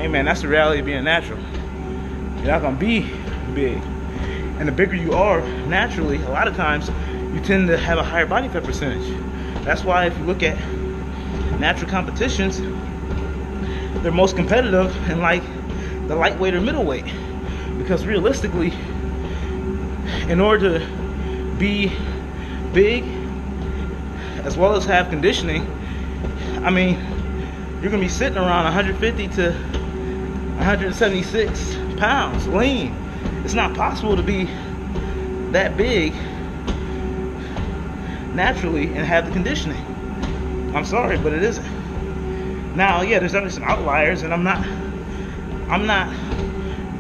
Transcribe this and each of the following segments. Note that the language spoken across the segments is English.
hey man, that's the reality of being natural. You're not gonna be big. And the bigger you are, naturally, a lot of times, you tend to have a higher body fat percentage. That's why if you look at natural competitions, they're most competitive in like the lightweight or middleweight. Because realistically, in order to be big, as well as have conditioning, I mean, you're gonna be sitting around 150 to 176 pounds lean. It's not possible to be that big naturally and have the conditioning. I'm sorry, but it isn't. Now, yeah, there's definitely some outliers, and I'm not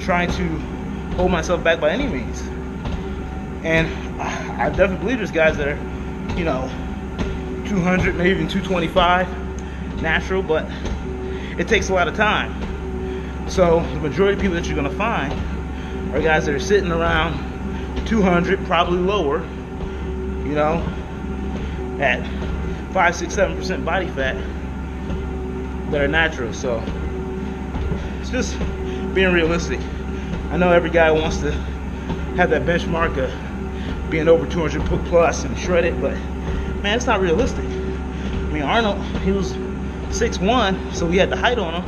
trying to hold myself back by any means. And I definitely believe there's guys that are, 200, maybe even 225 natural, but it takes a lot of time. So the majority of people that you're gonna find are guys that are sitting around 200, probably lower, at 5, 6, 7% body fat that are natural. So it's just being realistic. I know every guy wants to have that benchmark of being over 200 plus and shredded, but man, it's not realistic. I mean, Arnold, he was 6'1", so he had the height on him,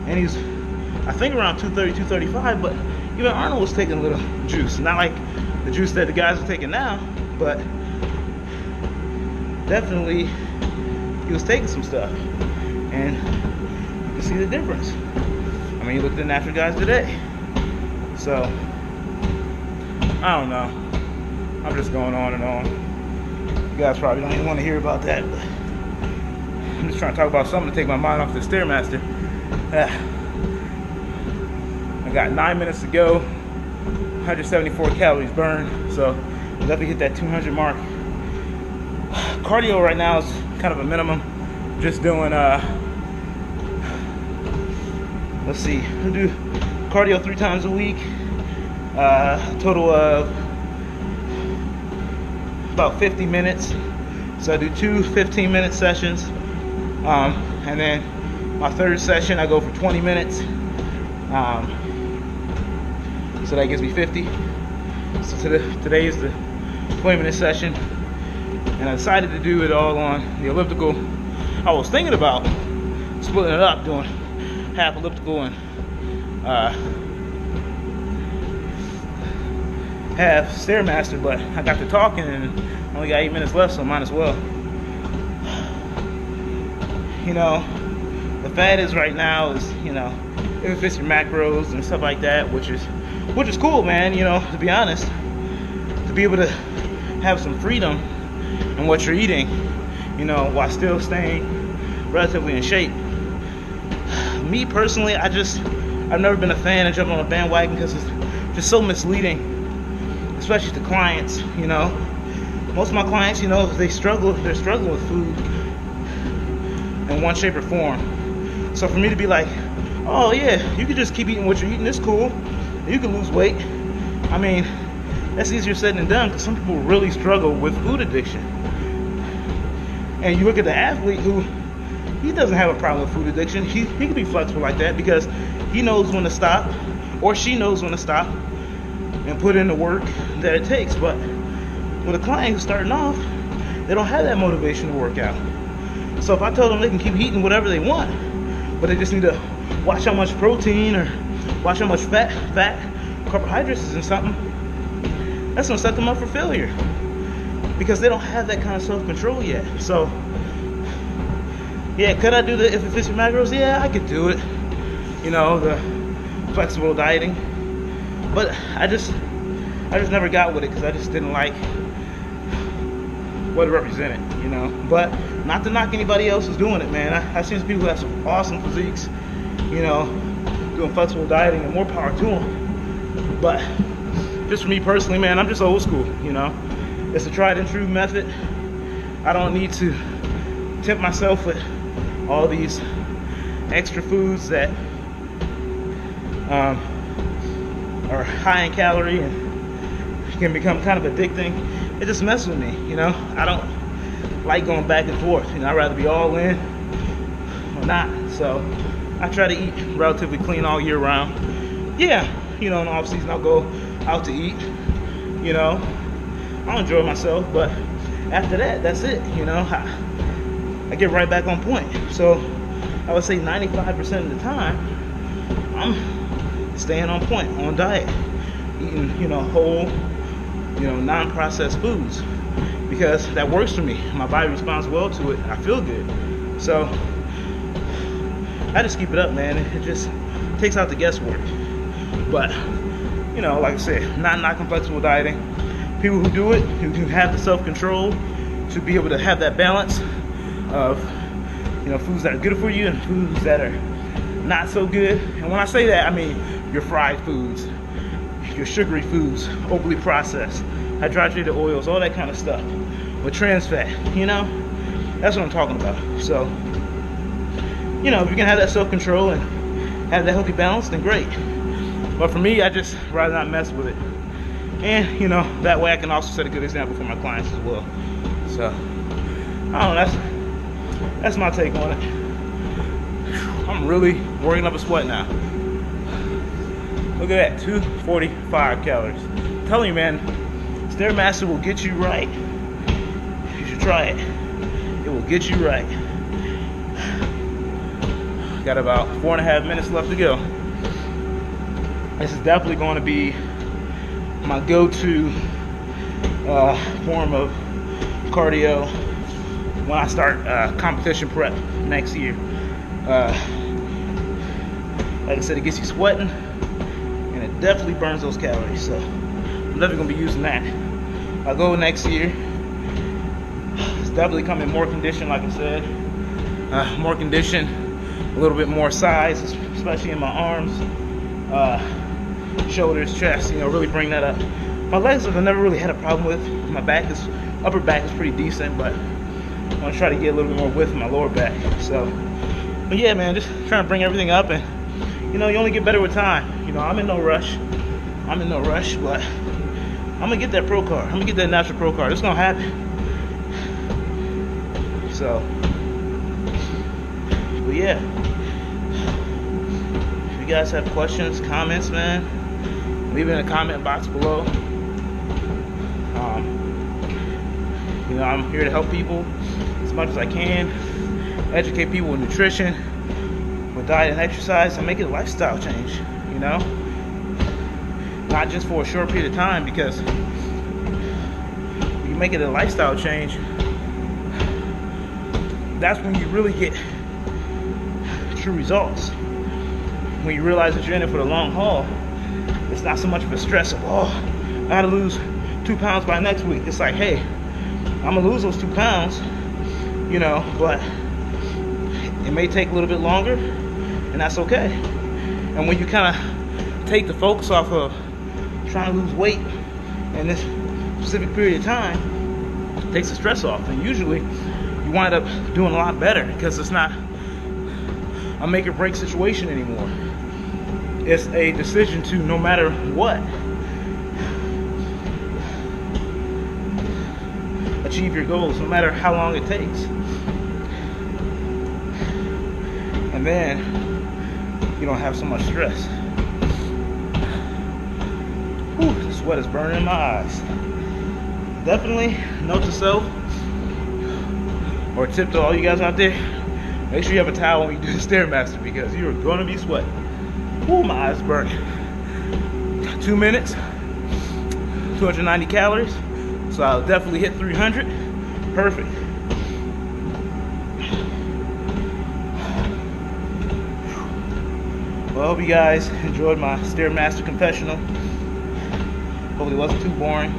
and he's, I think, around 230, 235, but even Arnold was taking a little juice. Not like the juice that the guys are taking now, but definitely he was taking some stuff, and you can see the difference. I mean, you look at the natural guys today. So, I don't know. I'm just going on and on. You guys probably don't even want to hear about that, but I'm just trying to talk about something to take my mind off the Stair Master. I got 9 minutes to go, 174 calories burned, so we'll definitely hit that 200 mark. Cardio right now is kind of a minimum. Just doing, let's see, we'll do cardio 3 times a week, a total of about 50 minutes. So I do 2 15-minute sessions, and then my third session I go for 20 minutes. So that gives me 50. So today is the 20-minute session, and I decided to do it all on the elliptical. I was thinking about splitting it up, doing half elliptical and half Stair Master, but I got to talking and only got 8 minutes left, so might as well. The fad is right now is, if it fits your macros and stuff like that, which is cool, man, to be honest, to be able to have some freedom in what you're eating, while still staying relatively in shape. Me personally, I've never been a fan of jumping on a bandwagon because it's just so misleading, especially to clients. Most of my clients, they're struggling with food in one shape or form. So for me to be like, oh yeah, you can just keep eating what you're eating, it's cool, you can lose weight, I mean, that's easier said than done, because some people really struggle with food addiction. And you look at the athlete who, he doesn't have a problem with food addiction. He can be flexible like that because he knows when to stop, or she knows when to stop and put in the work that it takes. But with a client who's starting off, they don't have that motivation to work out. So if I tell them they can keep eating whatever they want, but they just need to watch how much protein or watch how much fat, carbohydrates is in something, that's gonna set them up for failure because they don't have that kind of self-control yet. So yeah, could I do the if it fits your macros? Yeah, I could do it. The flexible dieting, but I just never got with it because I just didn't like what it represented, But not to knock anybody else who's doing it, man. I've seen people who have some awesome physiques, doing flexible dieting, and more power to them. But just for me personally, man, I'm just old school, It's a tried and true method. I don't need to tempt myself with all these extra foods that are high in calorie and can become kind of addicting. It just messes with me, I don't like going back and forth. I'd rather be all in or not. So I try to eat relatively clean all year round. Yeah, you know, in the off season I'll go out to eat. You know, I'll enjoy myself, but after that, that's it. You know, I get right back on point. So I would say 95% of the time, I'm staying on point, on diet, eating, you know, whole, you know, non-processed foods, because that works for me. My body responds well to it. I feel good. So I just keep it up, man. It just takes out the guesswork. But, you know, like I said, not complexible dieting. People who do it, who have the self-control to be able to have that balance of, you know, foods that are good for you and foods that are not so good. And when I say that, I mean your fried foods, your sugary foods, overly processed, hydrogenated oils, all that kind of stuff with trans fat, you know? That's what I'm talking about. So, you know, if you can have that self-control and have that healthy balance, then great. But for me, I just rather not mess with it. And, you know, that way I can also set a good example for my clients as well. So, I don't know, that's my take on it. I'm really working up a sweat now. Look at that, 245 calories. I'm telling you, man, Stair Master will get you right. You should try it. It will get you right. Got about 4.5 minutes left to go. This is definitely going to be my go-to form of cardio when I start competition prep next year. Like I said, it gets you sweating, and it definitely burns those calories. So I'm definitely going to be using that. I'll go next year. It's definitely coming more conditioned, like I said. More conditioned, a little bit more size, especially in my arms, shoulders, chest, you know, really bring that up. My legs I've never really had a problem with. My upper back is pretty decent, but I want to try to get a little bit more width in my lower back. So, but yeah, man, just trying to bring everything up, and you know, you only get better with time. You know, I'm in no rush, but I'm gonna get that pro card. I'm gonna get that natural pro card. It's gonna happen. So, but yeah, if you guys have questions, comments, man, leave it in the comment box below. You know, I'm here to help people as much as I can, educate people with nutrition, with diet and exercise, and make it a lifestyle change, you know? Not just for a short period of time, because when you make it a lifestyle change, that's when you really get true results. When you realize that you're in it for the long haul, it's not so much of a stress of, oh, I gotta lose 2 pounds by next week. It's like, hey, I'm gonna lose those 2 pounds, you know, but it may take a little bit longer, and that's okay. And when you kind of take the focus off of trying to lose weight in this specific period of time, it takes the stress off, and usually you wind up doing a lot better, because it's not a make or break situation anymore. It's a decision to, no matter what, achieve your goals, no matter how long it takes. And then you don't have so much stress. Whew, the sweat is burning in my eyes. Definitely, note to self, or tip to all you guys out there, make sure you have a towel when you do the Stair Master, because you are going to be sweating. Whew, my eyes burning. 2 minutes, 290 calories. So I'll definitely hit 300. Perfect. Well, I hope you guys enjoyed my Stair Master confessional. Hopefully it wasn't too boring.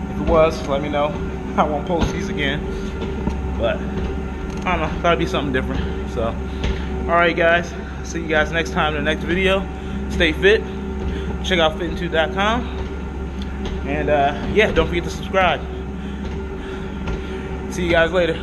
If it was, let me know. I won't post these again. But I don't know, thought it'd be something different. So, alright guys, see you guys next time in the next video. Stay fit. Check out fitintude.com, and yeah, don't forget to subscribe. See you guys later.